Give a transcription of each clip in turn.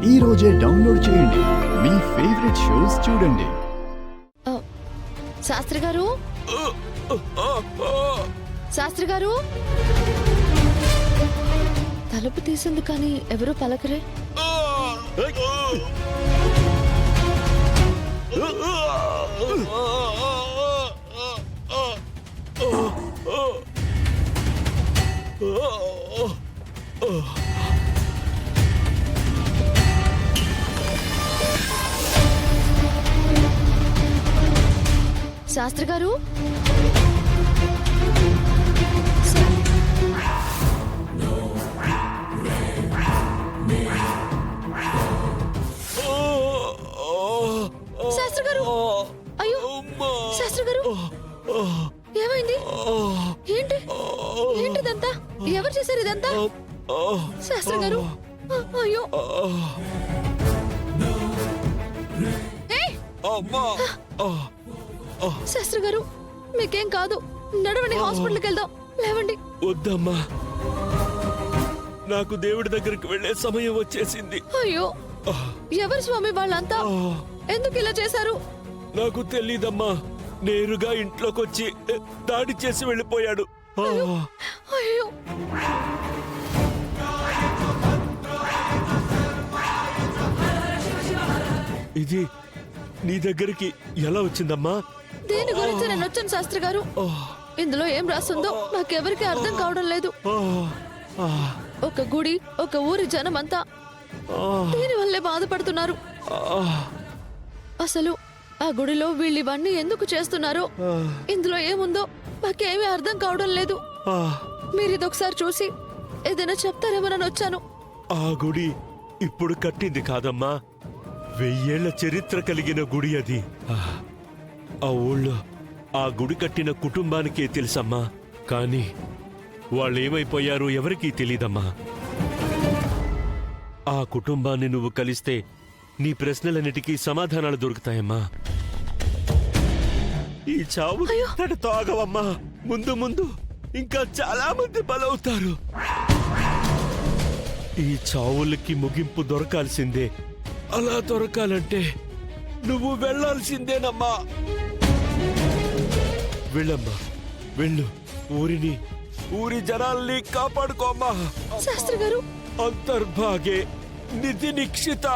ఈ రోజే డౌన్లోడ్ చేయండి. మీ ఫేవరెట్ షోస్ చూడండి. శాస్త్రి గారు, శాస్త్రి గారు, తలుపు తీసింది కానీ ఎవరూ పలకరే. శాస్త్రి గారు, శాస్త్రి గారు, అయ్యో శాస్త్రి గారు, ఏమైంది? ఏంటి ఏంటిదంతా? ఎవరు చేశారు ఇదంతా? శాస్త్రి గారు, అయ్యో శాస్త్రి గారు, మీకేం కాదు. నడవండి, హాస్పిటల్కి వెళ్దాం. లేవండి. వద్దమ్మా, నాకు దేవుడి దగ్గరికి వెళ్లే సమయం వచ్చేసింది. అయ్యో, ఎవరు స్వామి వాళ్ళంతా? ఎందుకు ఇలా చేశారు? నాకు తెలీదమ్మా. నేరుగా ఇంట్లోకొచ్చి దాడి చేసి వెళ్ళిపోయాడు. అయ్యో, ఇది నీ దగ్గరికి ఎలా వచ్చిందమ్మా? దేని గురించి నేను వచ్చాను శాస్త్రి గారు? ఇందులో ఏం రాస్తుందో నాకెవరికి అర్థం కావడం లేదు. ఒక గుడి, ఒక ఊరి జనం అంతా దీని వల్లే బాధపడుతున్నారు. అసలు ఆ గుడిలో వీళ్ళు ఇవన్నీ ఎందుకు చేస్తున్నారో, ఇందులో ఏముందో నాకేమీ అర్థం కావడం లేదు. మీరు ఇదొకసారి చూసి ఏదైనా చెప్తారేమోనని వచ్చాను. ఆ గుడి ఇప్పుడు కట్టింది కాదమ్మా, 1000 ఏళ్ల చరిత్ర కలిగిన గుడి అది. ఆ ఊళ్ళో ఆ గుడి కట్టిన కుటుంబానికే తెలుసమ్మా. కానీ వాళ్ళేమైపోయారో ఎవరికీ తెలీదమ్మా. ఆ కుటుంబాన్ని నువ్వు కలిస్తే నీ ప్రశ్నలన్నిటికీ సమాధానాలు దొరుకుతాయమ్మా. ఈ చావు తనతో ఆగవమ్మా. ముందు ముందు ఇంకా చాలా మంది బలవుతారు. ఈ చావులకి ముగింపు దొరకాల్సిందే. అలా దొరకాలంటే నువ్వు వెళ్లాల్సిందేనమ్మా. వెళ్ళమ్మా, వెళ్ళు. ఊరి జనాల్ని కాపాడుకోమ్మా. శాస్త్రి గారు, అంతర్భాగే నిధి నిక్షిత.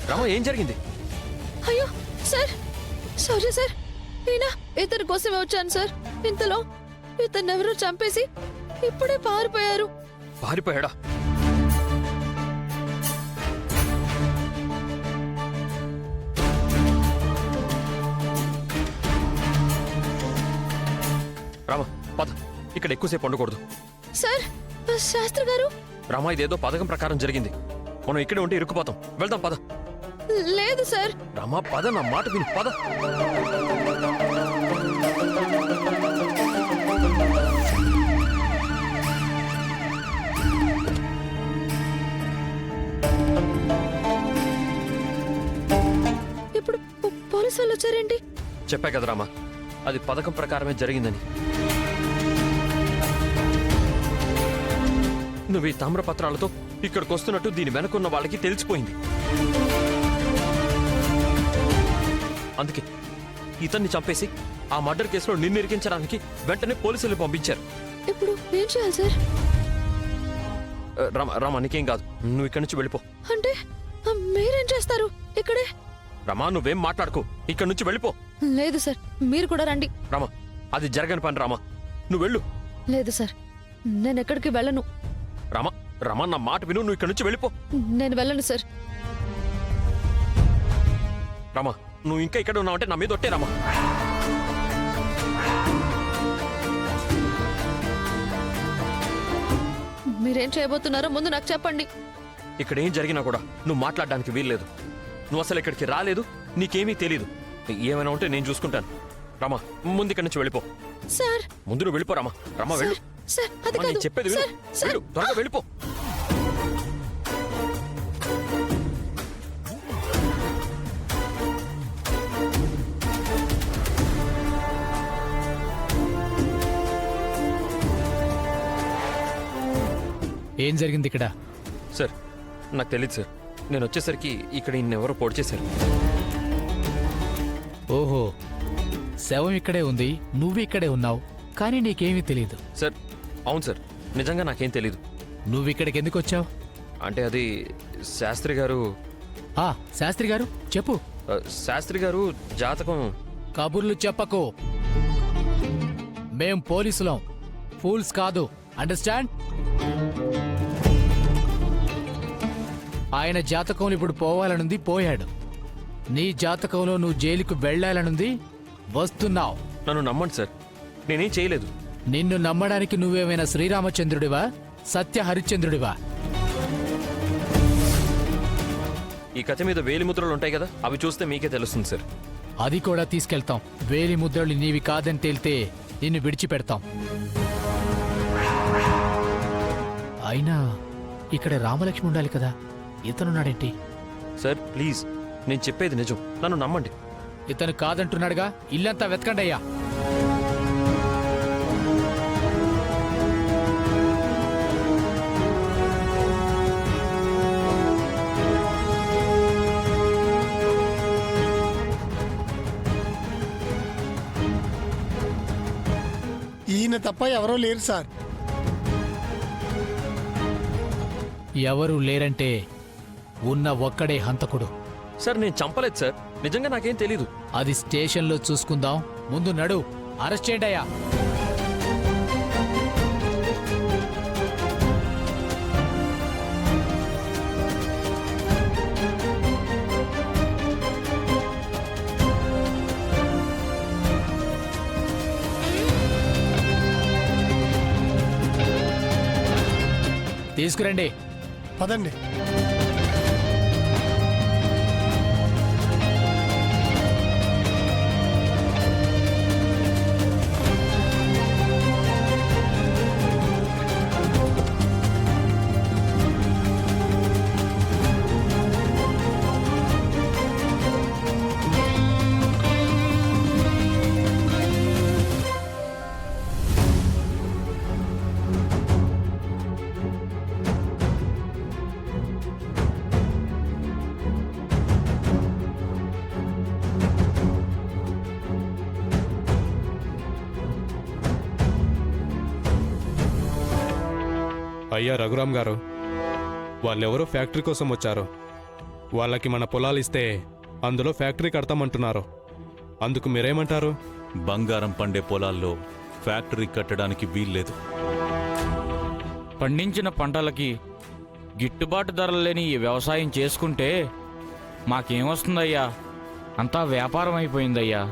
రామా, ఏం జరిగింది? అయ్యో సార్, సారీ సార్. నేనా ఇతని కోసమే వచ్చాను సార్. ఇంతలో ఇతన్ని ఎవరో చంపేసి ఇప్పుడే పారిపోయారు. పారిపోయాడా? రామా, పద. ఇక్కడ ఎక్కువసేపు ఉండకూడదు. సార్, శాస్త్రి గారు. రామా, ఇదేదో పథకం ప్రకారం జరిగింది. మనం ఇక్కడే ఉంటే ఇరుక్కుపోతాం. వెళ్దాం, పద. లేదు సార్. రామా, పద. నా మాట విను, పద. ఇప్పుడు పోలీసు వాళ్ళు వచ్చారేంటి? చెప్పా కదా రామా, అది పథకం ప్రకారమే జరిగిందని. నువ్వు ఈ తామ్రపత్రాలతో ఇక్కడికి వస్తున్నట్టు దీని వెనకున్న వాళ్ళకి తెలిసిపోయింది. అందుకే ఇతన్ని చంపేసి ఆ మర్డర్ కేసులో నిన్ను ఇరికించడానికి వెంటనే పోలీసులు పంపించారు. ఇప్పుడు ఏం చేయాలి సార్? రామా, నీకేం కాదు. నువ్వు ఇక్కడి నుంచి వెళ్ళిపో. అంటే మీరేం చేస్తారు ఇక్కడే? రమా, నువ్వేం మాట్లాడుకో. ఇక్కడి నుంచి వెళ్ళిపో. లేదు సార్, మీరు కూడా రండి. రామా, అది జరగని పని. రామా, నువ్వు వెళ్ళు. లేదు సార్, నేను ఎక్కడికి వెళ్ళను. రమా, నా మాట విను. నువ్వు ఇక్కడి నుంచి వెళ్ళిపో. నేను వెళ్ళను సార్. రమా, నువ్వు ఇంకా ఇక్కడ ఉన్నావంటే నా మీద ఒట్టే. రమా, మీరేం చేయబోతున్నారో ముందు నాకు చెప్పండి. ఇక్కడ ఏం జరిగినా కూడా నువ్వు మాట్లాడడానికి వీల్లేదు. నువ్వు అసలు ఇక్కడికి రాలేదు, నీకేమీ తెలీదు. ఏమైనా ఉంటే నేను చూసుకుంటాను. రామా ముందు ఇక్కడి నుంచి వెళ్ళిపో. సార్ ముందు నువ్వు వెళ్ళిపో రామా. రామా వెళ్ళు. సార్ అది అమ్మా, నేను కాదు చెప్పేది విను. సార్ సార్ వెళ్ళు, త్వరగా వెళ్ళిపో. ఏం జరిగింది ఇక్కడ? సార్ నాకు తెలియదు సార్. నేను వచ్చేసరికి ఇక్కడ ఇన్నెవరో పొడి చేశారు. ఓహో, శవం ఇక్కడే ఉంది, నువ్వు ఇక్కడే ఉన్నావు, కానీ నీకేమీ తెలియదు. సార్ అవును సార్, నిజంగా నాకేం తెలీదు. నువ్వు ఇక్కడికి ఎందుకు వచ్చావు? అంటే అది శాస్త్రి గారు శాస్త్రి గారు చెప్పు. శాస్త్రి గారు జాతకం. కబుర్లు చెప్పకు, మేం పోలీసులం, ఫూల్స్ కాదు, అండర్స్టాండ్? ఆయన జాతకంలో ఇప్పుడు పోవాలనుంది, పోయాడు. నీ జాతకంలో నువ్వు జైలుకు వెళ్ళాలనుంది, వస్తున్నావు. నన్ను నమ్మండి సార్, నేనేం చేయలేదు. నిన్ను నమ్మడానికి నువ్వేమైనా శ్రీరామచంద్రుడివా, సత్య హరిశ్చంద్రుడివా? ఈ కథ మీద వేలి ముద్రలు ఉంటాయి కదా, అవి చూస్తే మీకే తెలుస్తుంది సార్. అది కూడా తీసుకెళ్తాం. వేలి ముద్రలు నీవి కాదని తేలితే నిన్ను విడిచిపెడతాం. అయినా ఇక్కడ రామలక్ష్మి ఉండాలి కదా, ఇతనున్నాడేంటి? సార్ ప్లీజ్, నేను చెప్పేది నిజం, నన్ను నమ్మండి. ఇతను కాదంటున్నాడుగా, ఇల్లంతా వెతకండి అయ్యా. ఈయన తప్ప ఎవరో లేరు సార్. ఎవరు లేరంటే ఉన్న ఒక్కడే హంతకుడు. సార్ నేను చంపలేదు సార్, నిజంగా నాకేం తెలీదు. అది స్టేషన్లో చూసుకుందాం, ముందు నడు, అరెస్ట్ చేయండి అయ్యా. తీసుకురండి. పదండి. అయ్యా రఘురామ్ గారు, వాళ్ళెవరో ఫ్యాక్టరీ కోసం వచ్చారు. వాళ్ళకి మన పొలాలు ఇస్తే అందులో ఫ్యాక్టరీ కడతామంటున్నారు. అందుకు మీరేమంటారు? బంగారం పండే పొలాల్లో ఫ్యాక్టరీ కట్టడానికి వీల్లేదు. పండించిన పంటలకి గిట్టుబాటు ధరలు లేని ఈ వ్యవసాయం చేసుకుంటే మాకేమొస్తుందయ్యా? అంతా వ్యాపారం అయిపోయిందయ్యా.